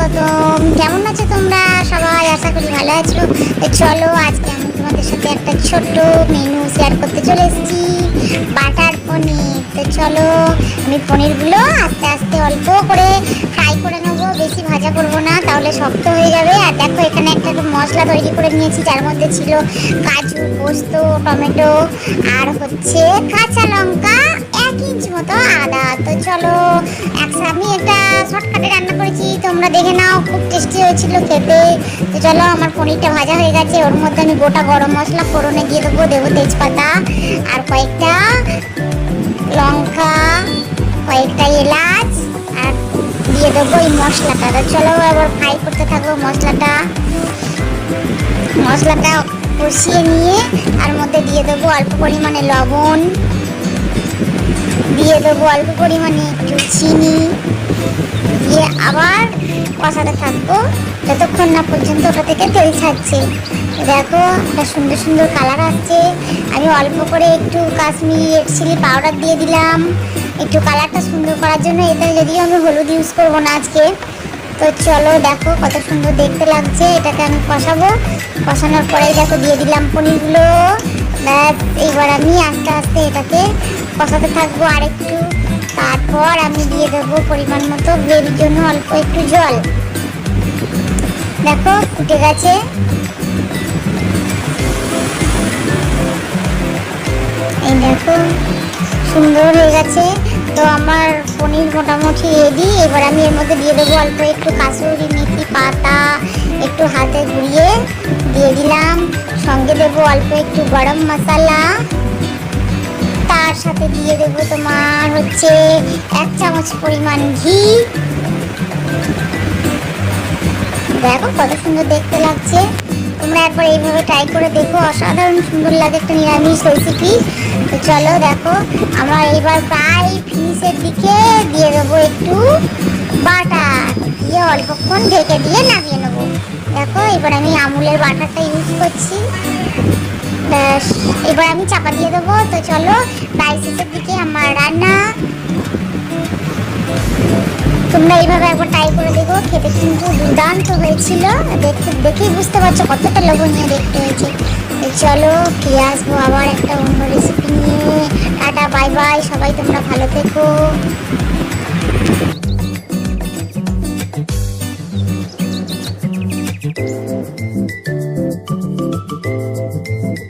স্বাগতম। কেমন আছো তোমরা সবাই? আশা করি ভালো আছো। তো চলো আজকে আমি তোমাদের সাথে একটা ছোট্ট মেনু শেয়ার করতে চলে এসেছি, বাটার পনির। তো চলো আমি পনিরগুলো আস্তে আস্তে অল্প করে ফ্রাই করে নেবো, বেশি ভাজা করবো না, তাহলে শক্ত হয়ে যাবে। আর দেখো এখানে একটা মশলা তৈরি করে নিয়েছি, যার মধ্যে ছিল কাজু, পোস্ত, টমেটো আর হচ্ছে কাঁচা লঙ্কা, 1 ইঞ্চ মতো আদা। তো চলো আমি একটা শর্টকাটে রান্না করেছি, তোমরা দেখে নাও, খুব টেস্টি হয়েছিল খেতে। তো চলো আমার পনিরটা ভাজা হয়ে গেছে, ওর মধ্যে আমি গোটা গরম মশলা ফোড়নে দিয়ে দেবো, তেজপাতা আর কয়েকটা লঙ্কা, কয়েকটা এলাচ আর দিয়ে দেবো এই মশলাটা। তো চলো এবার ফ্রাই করতে থাকবো মশলাটা কষিয়ে নিয়ে তার মধ্যে দিয়ে দেবো অল্প পরিমাণে লবণ, দিয়ে দেবো অল্প পরিমাণে একটু চিনি, দিয়ে আবার কষাতে থাকবো যতক্ষণ না পর্যন্ত ওটা থেকে তেল ছাড়ছে। দেখো একটা সুন্দর সুন্দর কালার আসছে। আমি অল্প করে একটু কাশ্মীরি রেড চিলি পাউডার দিয়ে দিলাম একটু কালারটা সুন্দর করার জন্য। এটা যদিও আমি হলুদ ইউজ করবো না আজকে। তো চলো দেখো কত সুন্দর দেখতে লাগছে। এটাকে আমি কষানোর পরে দেখো দিয়ে দিলাম পনিরগুলো। ব্যাস এইবার আমি আস্তে আস্তে এটাকে কষাতে থাকবো আরেকটু। তারপর আমি দিয়ে দেবো পরিমাণ মতো গ্রেভির জন্য অল্প একটু জল। দেখো ফুটে গেছে। এই দেখো সুন্দর হয়ে গেছে। তো আমার পনির মোটামুটি রেডি। এবার আমি এর মধ্যে দিয়ে দেবো অল্প একটু কাসুরি মেথি পাতা, একটু হাতে ঘুরিয়ে দিয়ে দিলাম। সঙ্গে দেবো অল্প একটু গরম মশলা, তার সাথে দিয়ে দেবো তোমার হচ্ছে 1 চামচ পরিমাণ ঘি। দেখো কত সুন্দর দেখতে লাগছে। তোমরা একবার এইভাবে ট্রাই করে দেখো, অসাধারণ সুন্দর লাগে একটা নিরামিষ রেসিপি। তো চলো দেখো আমরা এইবার প্রায় ফিনিশের দিকে দিয়ে দেবো একটু বাটার, দিয়ে অল্পক্ষণ ঢেকে দিয়ে নামিয়ে নেবো। দেখো এবার আমি আমুলের বাটারটা ইউজ করছি। ব্যাস এবার আমি চাপা দিয়ে দেবো। তো চলো প্রায় শেষের দিকে আমার রান্না। তোমরা এইভাবে একবার ট্রাই করে দেখো, খেতে কিন্তু দুর্দান্ত হয়েছিল। দেখেই বুঝতে পারছো কতটা লোভনীয় দেখতে হয়েছে। চলো ফিরে আসবো আবার একটা অন্য রেসিপি নিয়ে। টাটা বাই বাই, সবাই তোমরা ভালো থেকো।